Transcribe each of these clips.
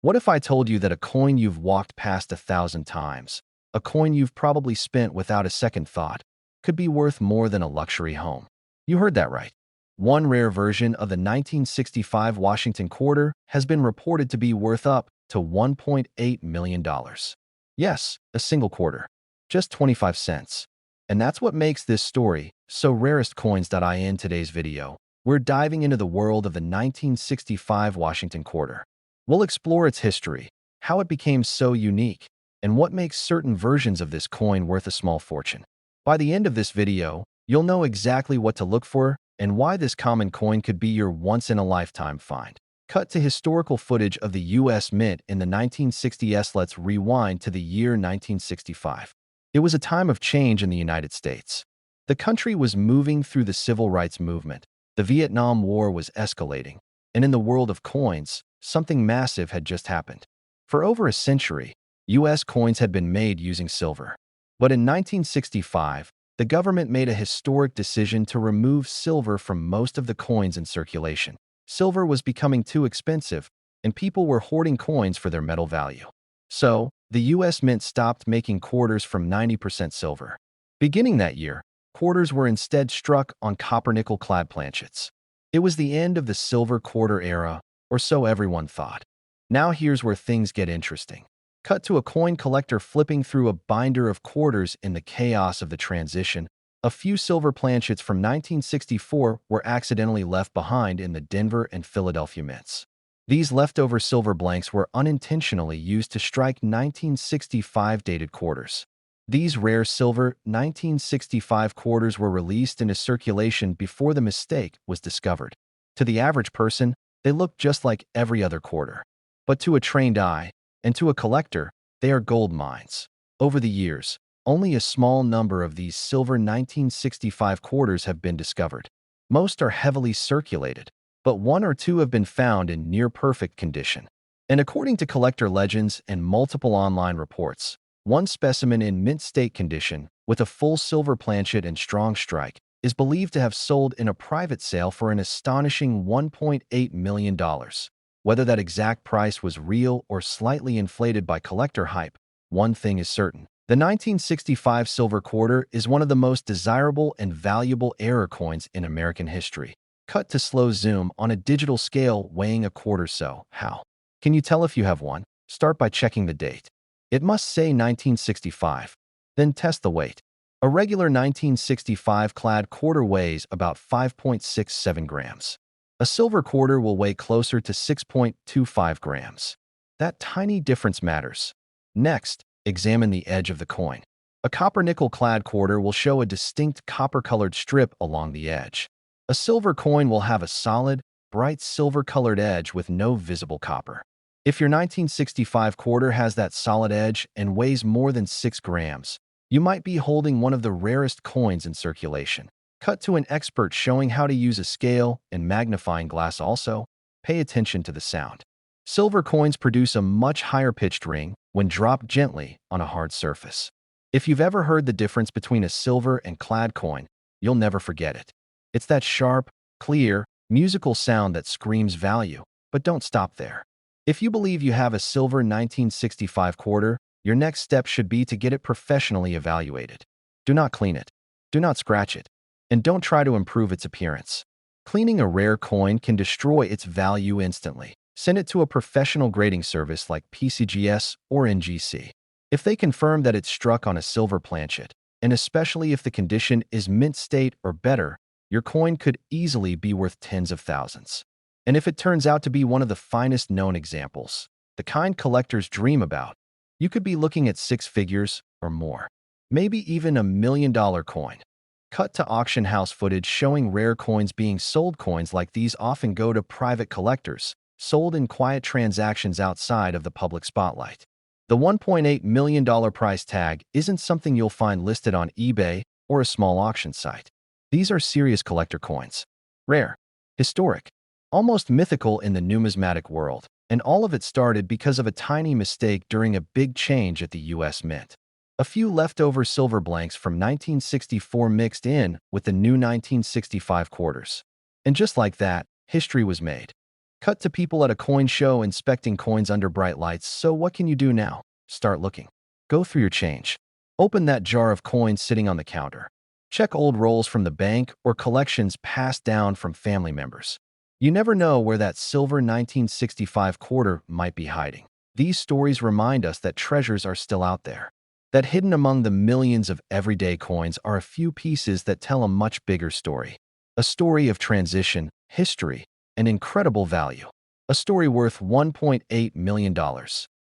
What if I told you that a coin you've walked past 1,000 times, a coin you've probably spent without a second thought, could be worth more than a luxury home? You heard that right. One rare version of the 1965 Washington quarter has been reported to be worth up to $1.8 million. Yes, a single quarter. Just 25 cents. And that's what makes this story so rarestcoins.in. Today's video, we're diving into the world of the 1965 Washington quarter. We'll explore its history, how it became so unique, and what makes certain versions of this coin worth a small fortune. By the end of this video, you'll know exactly what to look for and why this common coin could be your once-in-a-lifetime find. Cut to historical footage of the U.S. Mint in the 1960s. Let's rewind to the year 1965. It was a time of change in the United States. The country was moving through the civil rights movement. The Vietnam War was escalating. And in the world of coins, something massive had just happened. For over a century, U.S. coins had been made using silver. But in 1965, the government made a historic decision to remove silver from most of the coins in circulation. Silver was becoming too expensive, and people were hoarding coins for their metal value. So, the U.S. Mint stopped making quarters from 90% silver. Beginning that year, quarters were instead struck on copper-nickel-clad planchets. It was the end of the silver quarter era, or so everyone thought. Now here's where things get interesting. Cut to a coin collector flipping through a binder of quarters in the chaos of the transition. A few silver planchets from 1964 were accidentally left behind in the Denver and Philadelphia mints. These leftover silver blanks were unintentionally used to strike 1965 dated quarters. These rare silver 1965 quarters were released into circulation before the mistake was discovered. To the average person, they look just like every other quarter. But to a trained eye, and to a collector, they are gold mines. Over the years, only a small number of these silver 1965 quarters have been discovered. Most are heavily circulated, but one or two have been found in near-perfect condition. And according to collector legends and multiple online reports, one specimen in mint state condition, with a full silver planchet and strong strike, is believed to have sold in a private sale for an astonishing $1.8 million. Whether that exact price was real or slightly inflated by collector hype, one thing is certain. The 1965 silver quarter is one of the most desirable and valuable era coins in American history. Cut to slow zoom on a digital scale weighing a quarter. So, how can you tell if you have one? Start by checking the date. It must say 1965. Then test the weight. A regular 1965 clad quarter weighs about 5.67 grams. A silver quarter will weigh closer to 6.25 grams. That tiny difference matters. Next, examine the edge of the coin. A copper-nickel-clad quarter will show a distinct copper-colored strip along the edge. A silver coin will have a solid, bright silver-colored edge with no visible copper. If your 1965 quarter has that solid edge and weighs more than 6 grams, you might be holding one of the rarest coins in circulation. Cut to an expert showing how to use a scale and magnifying glass. Also, pay attention to the sound. Silver coins produce a much higher pitched ring when dropped gently on a hard surface. If you've ever heard the difference between a silver and clad coin, you'll never forget it. It's that sharp, clear, musical sound that screams value. But don't stop there. If you believe you have a silver 1965 quarter, your next step should be to get it professionally evaluated. Do not clean it. Do not scratch it. And don't try to improve its appearance. Cleaning a rare coin can destroy its value instantly. Send it to a professional grading service like PCGS or NGC. If they confirm that it's struck on a silver planchet, and especially if the condition is mint state or better, your coin could easily be worth tens of thousands. And if it turns out to be one of the finest known examples, the kind collectors dream about, you could be looking at 6 figures or more. Maybe even $1 million coin. Cut to auction house footage showing rare coins being sold. Coins like these often go to private collectors, sold in quiet transactions outside of the public spotlight. The $1.8 million price tag isn't something you'll find listed on eBay or a small auction site. These are serious collector coins. Rare, historic, almost mythical in the numismatic world, and all of it started because of a tiny mistake during a big change at the U.S. Mint. A few leftover silver blanks from 1964 mixed in with the new 1965 quarters. And just like that, history was made. Cut to people at a coin show inspecting coins under bright lights. So what can you do now? Start looking. Go through your change. Open that jar of coins sitting on the counter. Check old rolls from the bank or collections passed down from family members. You never know where that silver 1965 quarter might be hiding. These stories remind us that treasures are still out there, that hidden among the millions of everyday coins are a few pieces that tell a much bigger story. A story of transition, history, and incredible value. A story worth $1.8 million.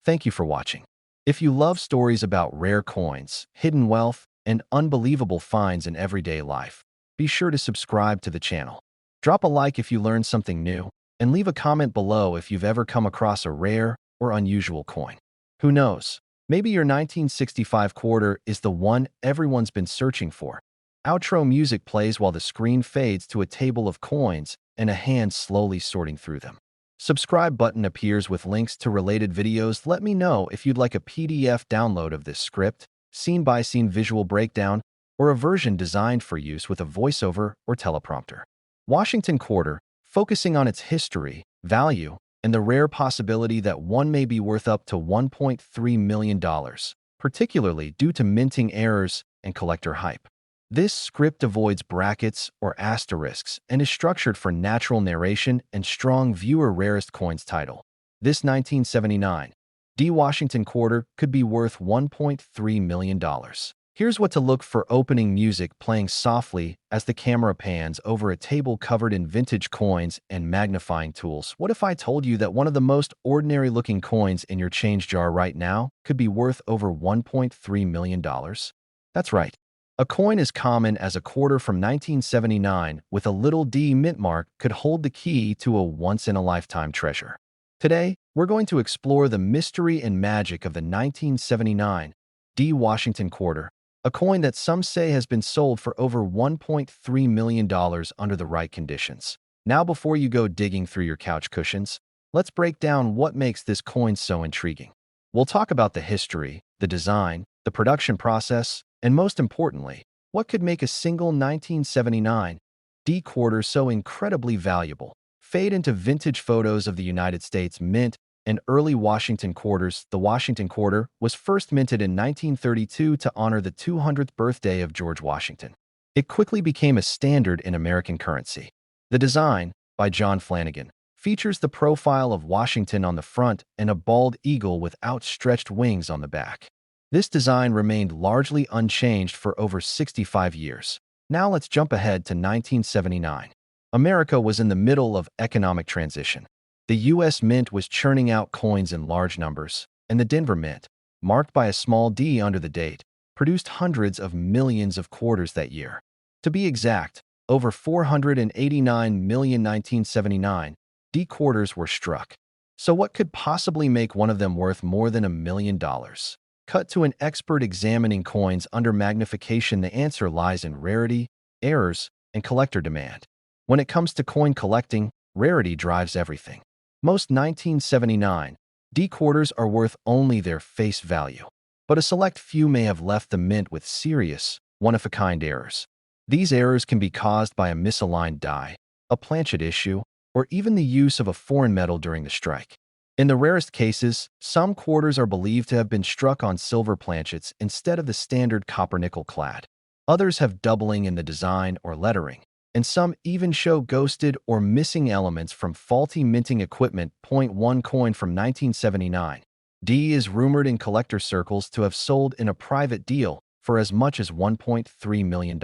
Thank you for watching. If you love stories about rare coins, hidden wealth, and unbelievable finds in everyday life, be sure to subscribe to the channel. Drop a like if you learned something new, and leave a comment below if you've ever come across a rare or unusual coin. Who knows? Maybe your 1965 quarter is the one everyone's been searching for. Outro music plays while the screen fades to a table of coins and a hand slowly sorting through them. Subscribe button appears with links to related videos. Let me know if you'd like a PDF download of this script, scene-by-scene visual breakdown, or a version designed for use with a voiceover or teleprompter. Washington Quarter, focusing on its history, value, and the rare possibility that one may be worth up to $1.3 million, particularly due to minting errors and collector hype. This script avoids brackets or asterisks and is structured for natural narration and strong viewer rarest coins title. This 1979 D Washington quarter could be worth $1.3 million. Here's what to look for: opening music playing softly as the camera pans over a table covered in vintage coins and magnifying tools. What if I told you that one of the most ordinary looking coins in your change jar right now could be worth over $1.3 million? That's right. A coin as common as a quarter from 1979 with a little D mint mark could hold the key to a once-in-a-lifetime treasure. Today, we're going to explore the mystery and magic of the 1979 D Washington quarter, a coin that some say has been sold for over $1.3 million under the right conditions. Now, before you go digging through your couch cushions, let's break down what makes this coin so intriguing. We'll talk about the history, the design, the production process, and most importantly, what could make a single 1979 D quarter so incredibly valuable. Fade into vintage photos of the United States Mint and early Washington quarters. The Washington quarter was first minted in 1932 to honor the 200th birthday of George Washington. It quickly became a standard in American currency. The design, by John Flanagan, features the profile of Washington on the front and a bald eagle with outstretched wings on the back. This design remained largely unchanged for over 65 years. Now let's jump ahead to 1979. America was in the middle of economic transition. The U.S. Mint was churning out coins in large numbers, and the Denver Mint, marked by a small D under the date, produced hundreds of millions of quarters that year. To be exact, over 489 million 1979 D quarters were struck. So what could possibly make one of them worth more than $1 million? Cut to an expert examining coins under magnification. The answer lies in rarity, errors, and collector demand. When it comes to coin collecting, rarity drives everything. Most 1979 D quarters are worth only their face value, but a select few may have left the mint with serious, one-of-a-kind errors. These errors can be caused by a misaligned die, a planchet issue, or even the use of a foreign metal during the strike. In the rarest cases, some quarters are believed to have been struck on silver planchets instead of the standard copper-nickel clad. Others have doubling in the design or lettering, and some even show ghosted or missing elements from faulty minting equipment. One coin from 1979 D is rumored in collector circles to have sold in a private deal for as much as $1.3 million.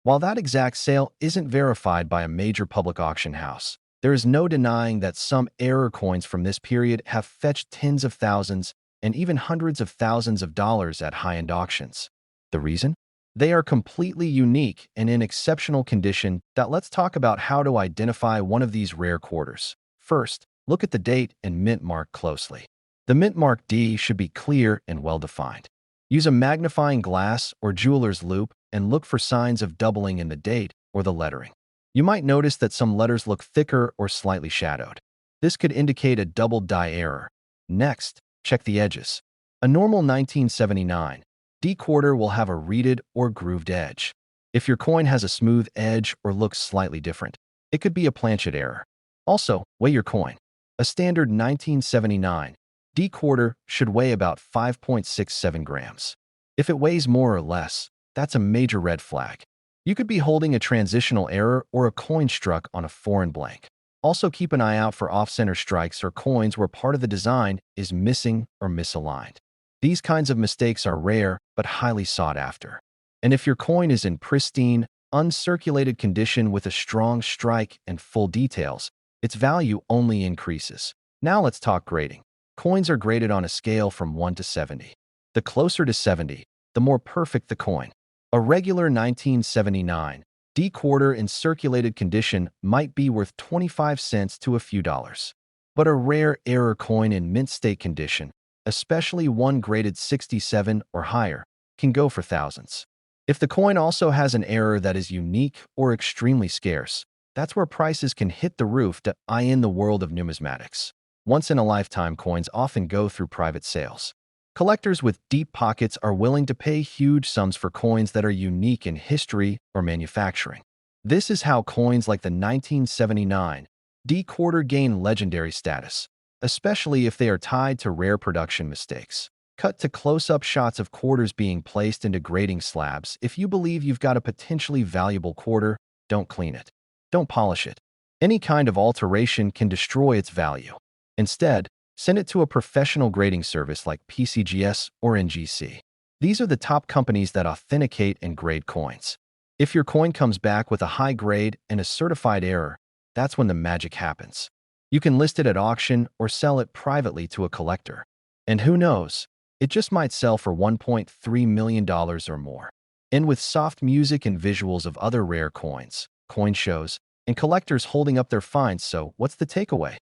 While that exact sale isn't verified by a major public auction house, there is no denying that some error coins from this period have fetched tens of thousands and even hundreds of thousands of dollars at high-end auctions. The reason? They are completely unique and in exceptional condition. Let's talk about how to identify one of these rare quarters. First, look at the date and mint mark closely. The mint mark D should be clear and well-defined. Use a magnifying glass or jeweler's loupe and look for signs of doubling in the date or the lettering. You might notice that some letters look thicker or slightly shadowed. This could indicate a double die error. Next, check the edges. A normal 1979 D quarter will have a reeded or grooved edge. If your coin has a smooth edge or looks slightly different, it could be a planchet error. Also, weigh your coin. A standard 1979 D quarter should weigh about 5.67 grams. If it weighs more or less, that's a major red flag. You could be holding a transitional error or a coin struck on a foreign blank. Also, keep an eye out for off-center strikes or coins where part of the design is missing or misaligned. These kinds of mistakes are rare but highly sought after. And if your coin is in pristine, uncirculated condition with a strong strike and full details, its value only increases. Now let's talk grading. Coins are graded on a scale from 1 to 70. The closer to 70, the more perfect the coin. A regular 1979 D quarter in circulated condition might be worth 25 cents to a few dollars. But a rare error coin in mint state condition, especially one graded 67 or higher, can go for thousands. If the coin also has an error that is unique or extremely scarce, that's where prices can hit the roof. In the world of numismatics, once-in-a-lifetime coins often go through private sales. Collectors with deep pockets are willing to pay huge sums for coins that are unique in history or manufacturing. This is how coins like the 1979 D quarter gain legendary status, especially if they are tied to rare production mistakes. Cut to close-up shots of quarters being placed into grading slabs. If you believe you've got a potentially valuable quarter, don't clean it. Don't polish it. Any kind of alteration can destroy its value. Instead, send it to a professional grading service like PCGS or NGC. These are the top companies that authenticate and grade coins. If your coin comes back with a high grade and a certified error, that's when the magic happens. You can list it at auction or sell it privately to a collector. And who knows, it just might sell for $1.3 million or more. And with soft music and visuals of other rare coins, coin shows, and collectors holding up their finds. So what's the takeaway?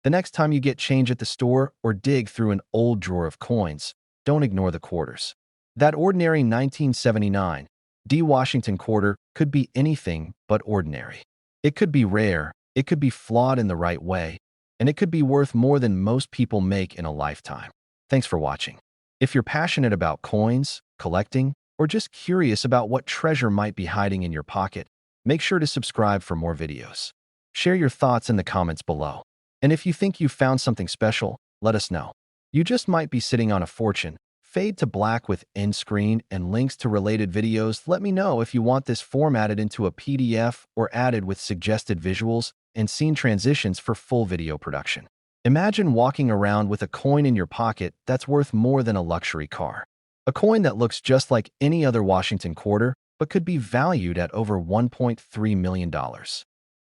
The next time you get change at the store or dig through an old drawer of coins, don't ignore the quarters. That ordinary 1979 D Washington quarter could be anything but ordinary. It could be rare, it could be flawed in the right way, and it could be worth more than most people make in a lifetime. Thanks for watching. If you're passionate about coins, collecting, or just curious about what treasure might be hiding in your pocket, make sure to subscribe for more videos. Share your thoughts in the comments below. And if you think you found something special, let us know. You just might be sitting on a fortune. Fade to black with end screen and links to related videos. Let me know if you want this formatted into a PDF or added with suggested visuals and scene transitions for full video production. Imagine walking around with a coin in your pocket that's worth more than a luxury car. A coin that looks just like any other Washington quarter, but could be valued at over $1.3 million.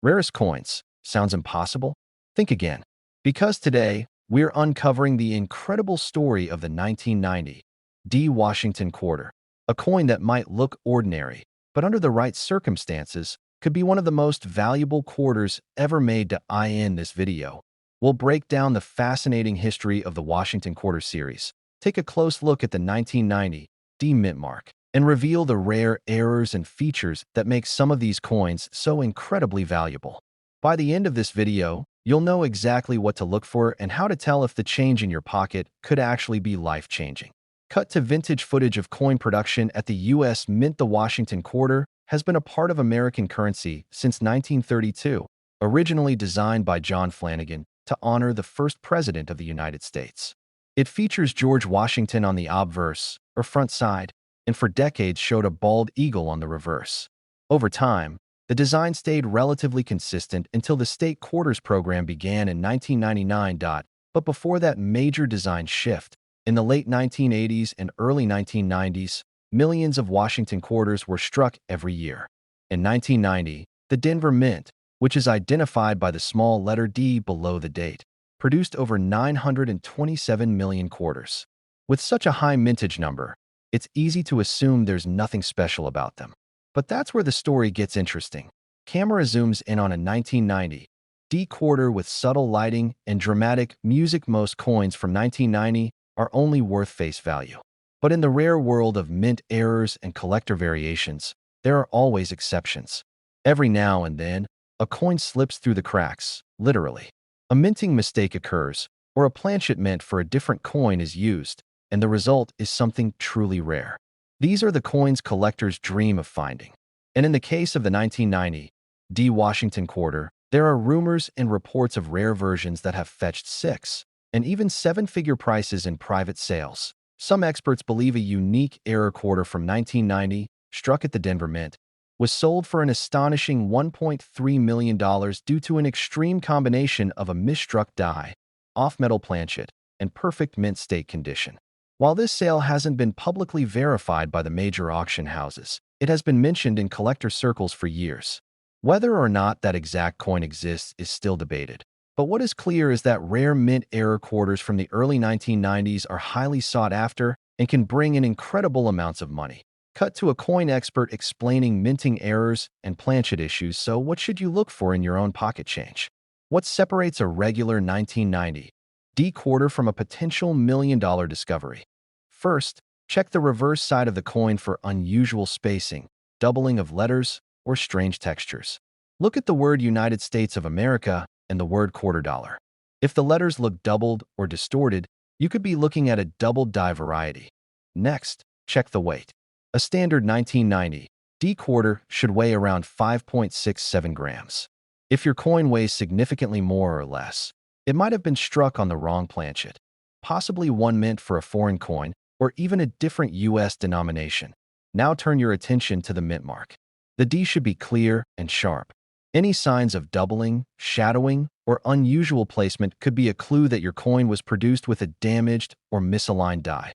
Rarest coins. Sounds impossible? Think again. Because today, we're uncovering the incredible story of the 1990 D Washington quarter, a coin that might look ordinary, but under the right circumstances, could be one of the most valuable quarters ever made. In this video, we'll break down the fascinating history of the Washington quarter series, take a close look at the 1990 D mint mark, and reveal the rare errors and features that make some of these coins so incredibly valuable. By the end of this video, you'll know exactly what to look for and how to tell if the change in your pocket could actually be life-changing. Cut to vintage footage of coin production at the U.S. Mint. The Washington quarter has been a part of American currency since 1932, originally designed by John Flanagan to honor the first president of the United States. It features George Washington on the obverse, or front side, and for decades showed a bald eagle on the reverse. Over time, the design stayed relatively consistent until the state quarters program began in 1999. But before that major design shift, in the late 1980s and early 1990s, millions of Washington quarters were struck every year. In 1990, the Denver Mint, which is identified by the small letter D below the date, produced over 927 million quarters. With such a high mintage number, it's easy to assume there's nothing special about them. But that's where the story gets interesting. Camera zooms in on a 1990 D quarter with subtle lighting and dramatic music. Most coins from 1990 are only worth face value. But in the rare world of mint errors and collector variations, there are always exceptions. Every now and then, a coin slips through the cracks, literally. A minting mistake occurs, or a planchet meant for a different coin is used, and the result is something truly rare. These are the coins collectors dream of finding. And in the case of the 1990 D Washington quarter, There are rumors and reports of rare versions that have fetched six and even seven-figure prices in private sales. Some experts believe a unique error quarter from 1990, struck at the Denver Mint, was sold for an astonishing $1.3 million due to an extreme combination of a misstruck die, off-metal planchet, and perfect mint state condition. While this sale hasn't been publicly verified by the major auction houses, it has been mentioned in collector circles for years. Whether or not that exact coin exists is still debated. But what is clear is that rare mint error quarters from the early 1990s are highly sought after and can bring in incredible amounts of money. Cut to a coin expert explaining minting errors and planchet issues, so what should you look for in your own pocket change? What separates a regular 1990 D quarter from a potential million-dollar discovery? First, check the reverse side of the coin for unusual spacing, doubling of letters, or strange textures. Look at the word United States of America and the word quarter dollar. If the letters look doubled or distorted, you could be looking at a double die variety. Next, check the weight. A standard 1990 D quarter should weigh around 5.67 grams. If your coin weighs significantly more or less, it might have been struck on the wrong planchet, possibly one mint for a foreign coin or even a different U.S. denomination. Now turn your attention to the mint mark. The D should be clear and sharp. Any signs of doubling, shadowing, or unusual placement could be a clue that your coin was produced with a damaged or misaligned die.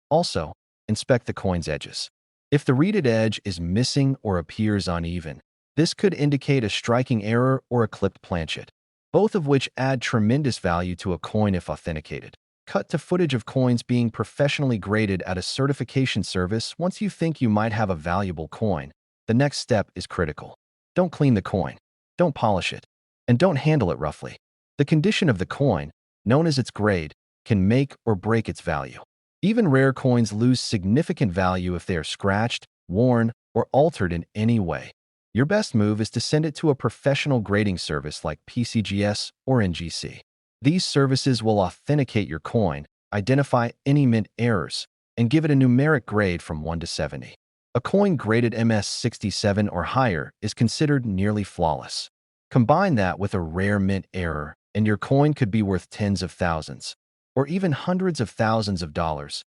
Also, inspect the coin's edges. If the reeded edge is missing or appears uneven, this could indicate a striking error or a clipped planchet, both of which add tremendous value to a coin if authenticated. Cut to footage of coins being professionally graded at a certification service. Once you think you might have a valuable coin, the next step is critical. Don't clean the coin. Don't polish it, and don't handle it roughly. The condition of the coin, known as its grade, can make or break its value. Even rare coins lose significant value if they are scratched, worn, or altered in any way. Your best move is to send it to a professional grading service like PCGS or NGC. These services will authenticate your coin, identify any mint errors, and give it a numeric grade from 1 to 70. A coin graded MS67 or higher is considered nearly flawless. Combine that with a rare mint error, and your coin could be worth tens of thousands, or even hundreds of thousands of dollars.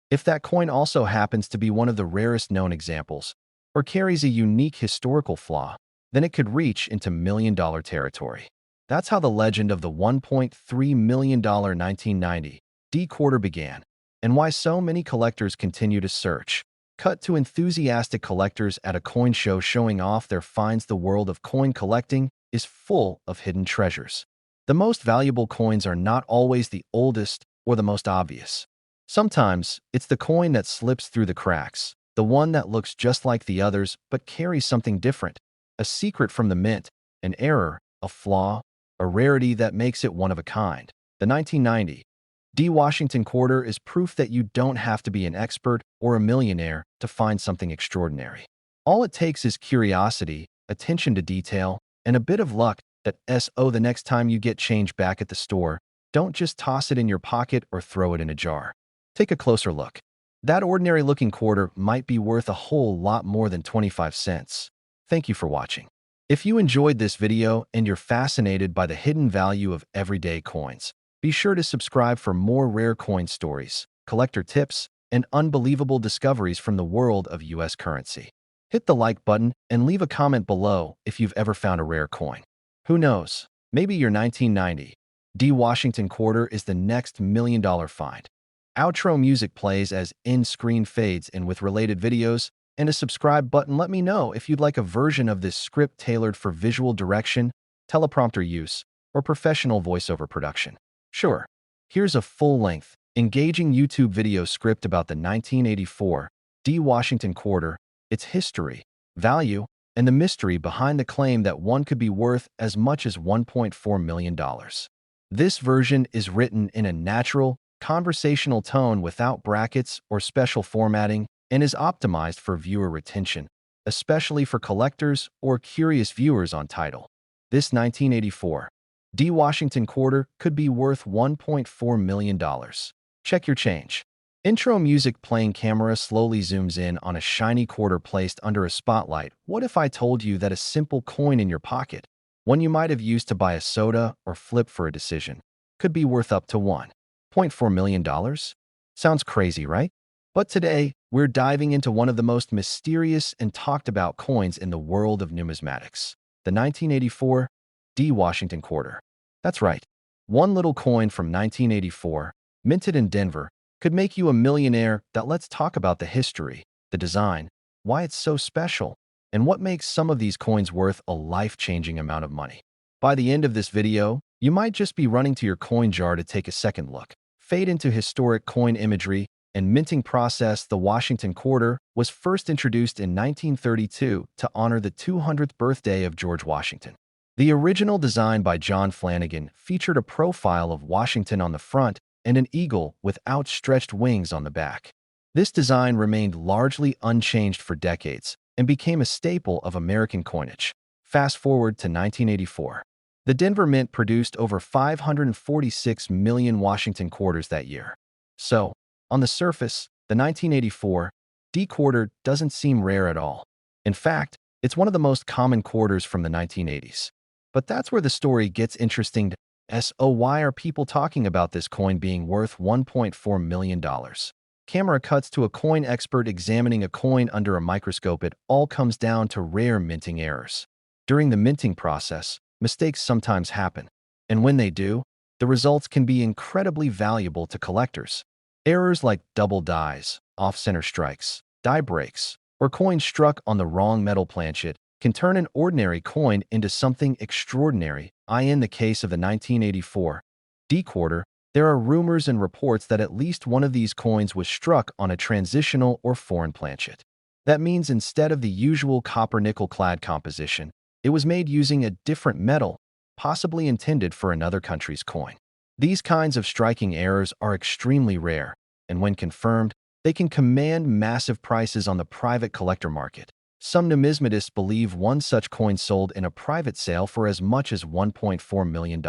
If that coin also happens to be one of the rarest known examples, or carries a unique historical flaw, then it could reach into million-dollar territory. That's how the legend of the $1.3 million 1990 D quarter began, and why so many collectors continue to search. Cut to enthusiastic collectors at a coin show showing off their finds. The world of coin collecting is full of hidden treasures. The most valuable coins are not always the oldest or the most obvious. Sometimes, it's the coin that slips through the cracks, the one that looks just like the others but carries something different, a secret from the mint, an error, a flaw, a rarity that makes it one of a kind. The 1990 D Washington quarter is proof that you don't have to be an expert or a millionaire to find something extraordinary. All it takes is curiosity, attention to detail, and a bit of luck. The next time you get change back at the store, don't just toss it in your pocket or throw it in a jar. Take a closer look. That ordinary-looking quarter might be worth a whole lot more than 25 cents. Thank you for watching. If you enjoyed this video and you're fascinated by the hidden value of everyday coins, be sure to subscribe for more rare coin stories, collector tips, and unbelievable discoveries from the world of U.S. currency. Hit the like button and leave a comment below if you've ever found a rare coin. Who knows, maybe your 1990 D Washington quarter is the next million-dollar find. Outro music plays as end screen fades in with related videos, and a subscribe button. Let me know if you'd like a version of this script tailored for visual direction, teleprompter use, or professional voiceover production. Sure, here's a full-length, engaging YouTube video script about the 1984 D Washington quarter, its history, value, and the mystery behind the claim that one could be worth as much as $1.4 million. This version is written in a natural, conversational tone without brackets or special formatting and is optimized for viewer retention, especially for collectors or curious viewers on title. This 1984 D Washington quarter could be worth $1.4 million. Check your change. Intro music playing. Camera slowly zooms in on a shiny quarter placed under a spotlight. What if I told you that a simple coin in your pocket One you might have used to buy a soda or flip for a decision could be worth up to $1.4 million. Sounds crazy, right? But today, we're diving into one of the most mysterious and talked about coins in the world of numismatics, the 1984 D. Washington Quarter. That's right. One little coin from 1984, minted in Denver, could make you a millionaire. Let's talk about the history, the design, why it's so special, and what makes some of these coins worth a life-changing amount of money. By the end of this video, you might just be running to your coin jar to take a second look. Fade into historic coin imagery and minting process. The Washington Quarter was first introduced in 1932 to honor the 200th birthday of George Washington. The original design by John Flanagan featured a profile of Washington on the front and an eagle with outstretched wings on the back. This design remained largely unchanged for decades and became a staple of American coinage. Fast forward to 1984. The Denver Mint produced over 546 million Washington quarters that year. So, on the surface, the 1984 D quarter doesn't seem rare at all. In fact, it's one of the most common quarters from the 1980s. But that's where the story gets interesting. So why are people talking about this coin being worth $1.4 million? Camera cuts to a coin expert examining a coin under a microscope. It all comes down to rare minting errors. During the minting process, mistakes sometimes happen. And when they do, the results can be incredibly valuable to collectors. Errors like double dies, off-center strikes, die breaks, or coins struck on the wrong metal planchet can turn an ordinary coin into something extraordinary. In the case of the 1984 D quarter, there are rumors and reports that at least one of these coins was struck on a transitional or foreign planchet. That means instead of the usual copper-nickel clad composition, it was made using a different metal, possibly intended for another country's coin. These kinds of striking errors are extremely rare, and when confirmed, they can command massive prices on the private collector market. Some numismatists believe one such coin sold in a private sale for as much as $1.4 million.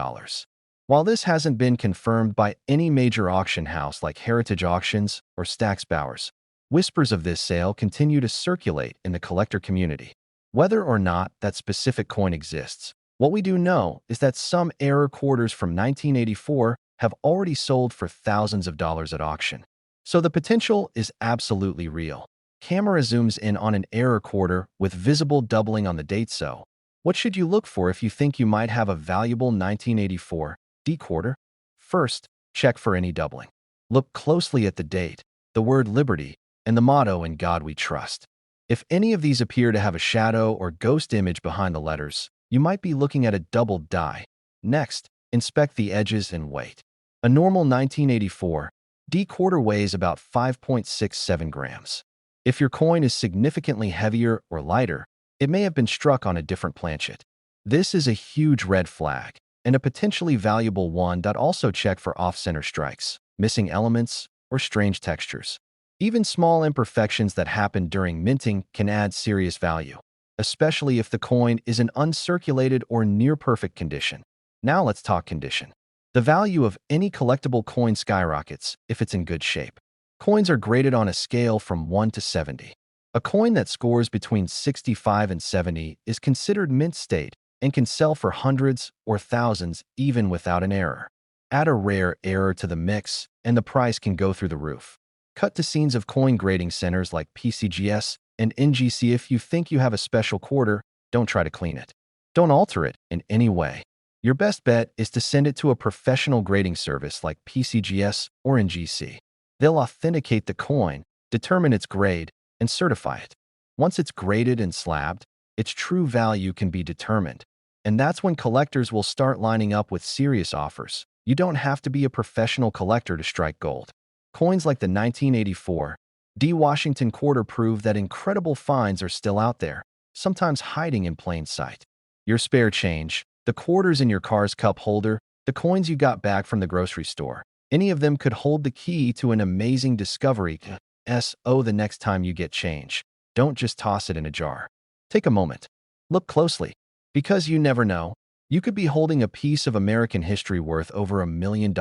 While this hasn't been confirmed by any major auction house like Heritage Auctions or Stack's Bowers, whispers of this sale continue to circulate in the collector community. Whether or not that specific coin exists, what we do know is that some error quarters from 1984 have already sold for thousands of dollars at auction. So the potential is absolutely real. Camera zooms in on an error quarter with visible doubling on the date. So, what should you look for if you think you might have a valuable 1984 D quarter? First, check for any doubling. Look closely at the date, the word Liberty, and the motto "In God We Trust." If any of these appear to have a shadow or ghost image behind the letters, you might be looking at a doubled die. Next, inspect the edges and weight. A normal 1984 D quarter weighs about 5.67 grams. If your coin is significantly heavier or lighter, it may have been struck on a different planchet. This is a huge red flag, and a potentially valuable one. Also check for off-center strikes, missing elements, or strange textures. Even small imperfections that happen during minting can add serious value, especially if the coin is in uncirculated or near-perfect condition. Now let's talk condition. The value of any collectible coin skyrockets if it's in good shape. Coins are graded on a scale from 1 to 70. A coin that scores between 65 and 70 is considered mint state and can sell for hundreds or thousands even without an error. Add a rare error to the mix, and the price can go through the roof. Cut to scenes of coin grading centers like PCGS and NGC. If you think you have a special quarter, don't try to clean it. Don't alter it in any way. Your best bet is to send it to a professional grading service like PCGS or NGC. They'll authenticate the coin, determine its grade, and certify it. Once it's graded and slabbed, its true value can be determined. And that's when collectors will start lining up with serious offers. You don't have to be a professional collector to strike gold. Coins like the 1984 D. Washington Quarter prove that incredible finds are still out there, sometimes hiding in plain sight. Your spare change, the quarters in your car's cup holder, the coins you got back from the grocery store, any of them could hold the key to an amazing discovery. The next time you get change, don't just toss it in a jar. Take a moment. Look closely. Because you never know, you could be holding a piece of American history worth over $1 million.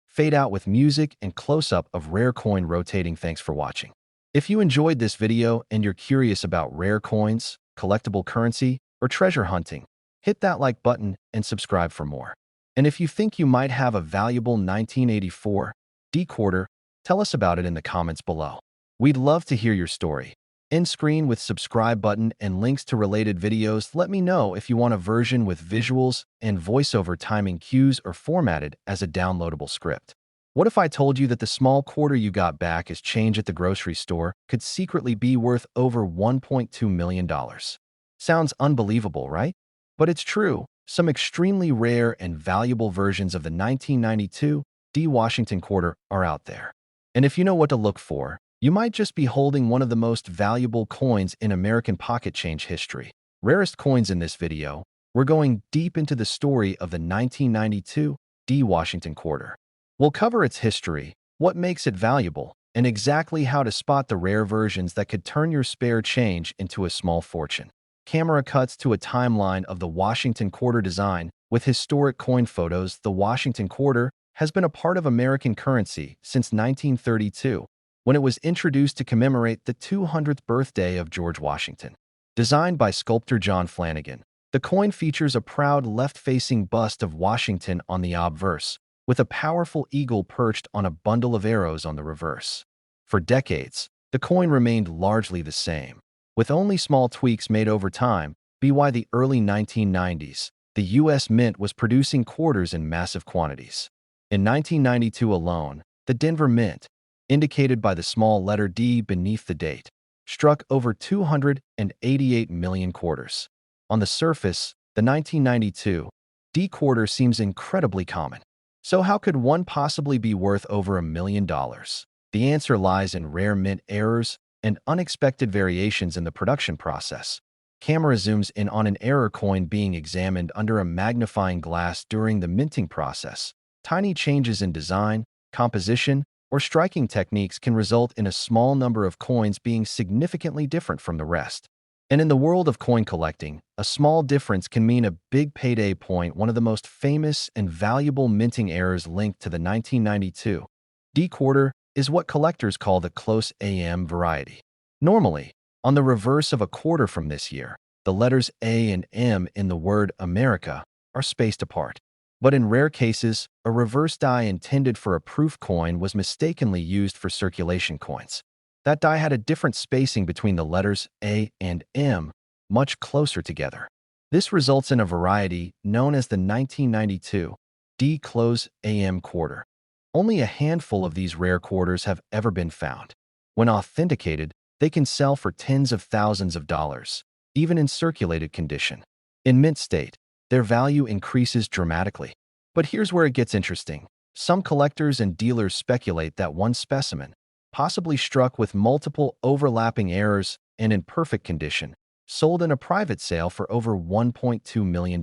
Fade out with music and close-up of rare coin rotating. Thanks for watching. If you enjoyed this video and you're curious about rare coins, collectible currency, or treasure hunting, Hit that like button and subscribe for more. And if you think you might have a valuable 1984 D quarter, tell us about it in the comments below. We'd love to hear your story. End screen with subscribe button and links to related videos. Let me know if you want a version with visuals and voiceover timing cues or formatted as a downloadable script. What if I told you that the small quarter you got back as change at the grocery store could secretly be worth over $1.2 million? Sounds unbelievable, right? But it's true. Some extremely rare and valuable versions of the 1992 D Washington quarter are out there. And if you know what to look for, you might just be holding one of the most valuable coins in American pocket change history. Rarest coins in this video, we're going deep into the story of the 1992 D Washington quarter. We'll cover its history, what makes it valuable, and exactly how to spot the rare versions that could turn your spare change into a small fortune. Camera cuts to a timeline of the Washington quarter design. With historic coin photos, the Washington quarter has been a part of American currency since 1932, when it was introduced to commemorate the 200th birthday of George Washington. Designed by sculptor John Flanagan, the coin features a proud left-facing bust of Washington on the obverse, with a powerful eagle perched on a bundle of arrows on the reverse. For decades, the coin remained largely the same, with only small tweaks made over time. By the early 1990s, the U.S. Mint was producing quarters in massive quantities. In 1992 alone, the Denver Mint, indicated by the small letter D beneath the date, struck over 288 million quarters. On the surface, the 1992 D quarter seems incredibly common. So how could one possibly be worth over $1 million? The answer lies in rare mint errors and unexpected variations in the production process. Camera zooms in on an error coin being examined under a magnifying glass during the minting process. Tiny changes in design, composition, or striking techniques can result in a small number of coins being significantly different from the rest. And in the world of coin collecting, a small difference can mean a big payday. One of the most famous and valuable minting errors linked to the 1992 D quarter is what collectors call the close AM variety. Normally, on the reverse of a quarter from this year, the letters A and M in the word America are spaced apart. But in rare cases, a reverse die intended for a proof coin was mistakenly used for circulation coins. That die had a different spacing between the letters A and M, much closer together. This results in a variety known as the 1992 D close AM quarter. Only a handful of these rare quarters have ever been found. When authenticated, they can sell for tens of thousands of dollars, even in circulated condition. In mint state, their value increases dramatically. But here's where it gets interesting. Some collectors and dealers speculate that one specimen, possibly struck with multiple overlapping errors and in perfect condition, sold in a private sale for over $1.2 million.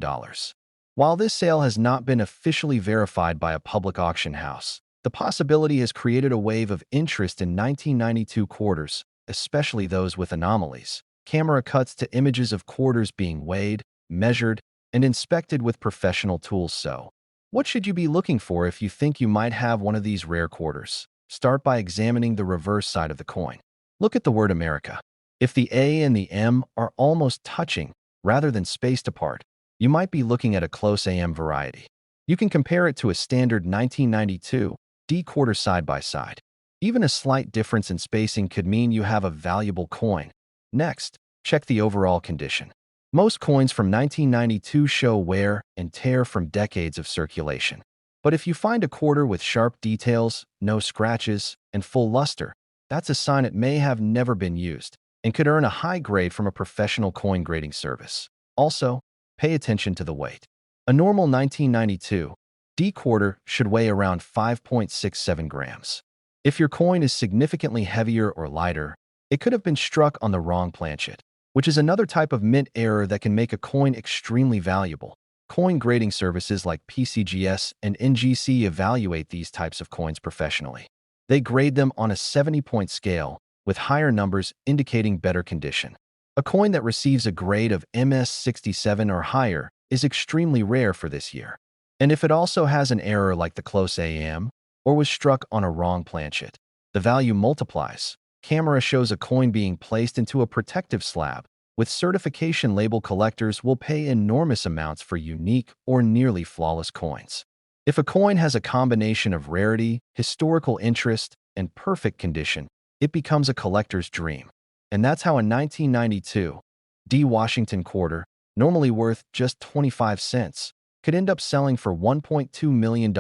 While this sale has not been officially verified by a public auction house, the possibility has created a wave of interest in 1992 quarters, especially those with anomalies. Camera cuts to images of quarters being weighed, measured, and inspected with professional tools. So, what should you be looking for if you think you might have one of these rare quarters? Start by examining the reverse side of the coin. Look at the word America. If the A and the M are almost touching, rather than spaced apart, you might be looking at a close AM variety. You can compare it to a standard 1992 D quarter side by side. Even a slight difference in spacing could mean you have a valuable coin. Next, check the overall condition. Most coins from 1992 show wear and tear from decades of circulation. But if you find a quarter with sharp details, no scratches, and full luster, that's a sign it may have never been used and could earn a high grade from a professional coin grading service. Also, pay attention to the weight. A normal 1992 D quarter should weigh around 5.67 grams. If your coin is significantly heavier or lighter, it could have been struck on the wrong planchet, which is another type of mint error that can make a coin extremely valuable. Coin grading services like PCGS and NGC evaluate these types of coins professionally. They grade them on a 70-point scale, with higher numbers indicating better condition. A coin that receives a grade of MS67 or higher is extremely rare for this year. And if it also has an error like the close AM, or was struck on a wrong planchet, the value multiplies. Camera shows a coin being placed into a protective slab, With certification label collectors will pay enormous amounts for unique or nearly flawless coins. If a coin has a combination of rarity, historical interest, and perfect condition, it becomes a collector's dream. And that's how a 1992 D. Washington quarter, normally worth just 25 cents, could end up selling for $1.2 million.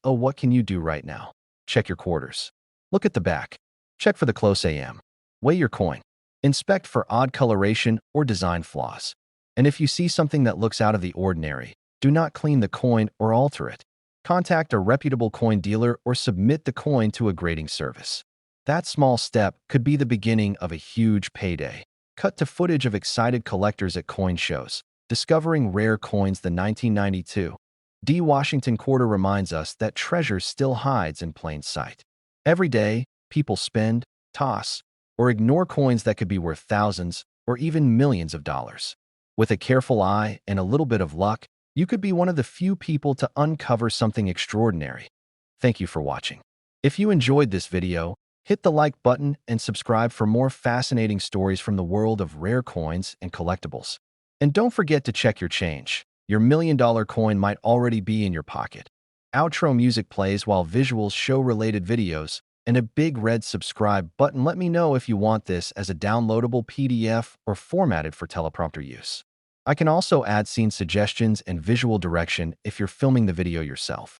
Oh, what can you do right now? Check your quarters. Look at the back. Check for the close AM. Weigh your coin. Inspect for odd coloration or design flaws. And if you see something that looks out of the ordinary, do not clean the coin or alter it. Contact a reputable coin dealer or submit the coin to a grading service. That small step could be the beginning of a huge payday. Cut to footage of excited collectors at coin shows, discovering rare coins. The 1992 D. Washington quarter reminds us that treasure still hides in plain sight. Every day, people spend, toss, or ignore coins that could be worth thousands or even millions of dollars. With a careful eye and a little bit of luck, you could be one of the few people to uncover something extraordinary. Thank you for watching. If you enjoyed this video, hit the like button and subscribe for more fascinating stories from the world of rare coins and collectibles. And don't forget to check your change. Your $1,000,000 coin might already be in your pocket. Outro music plays while visuals show related videos, and a big red subscribe button. Let me know if you want this as a downloadable PDF or formatted for teleprompter use. I can also add scene suggestions and visual direction if you're filming the video yourself.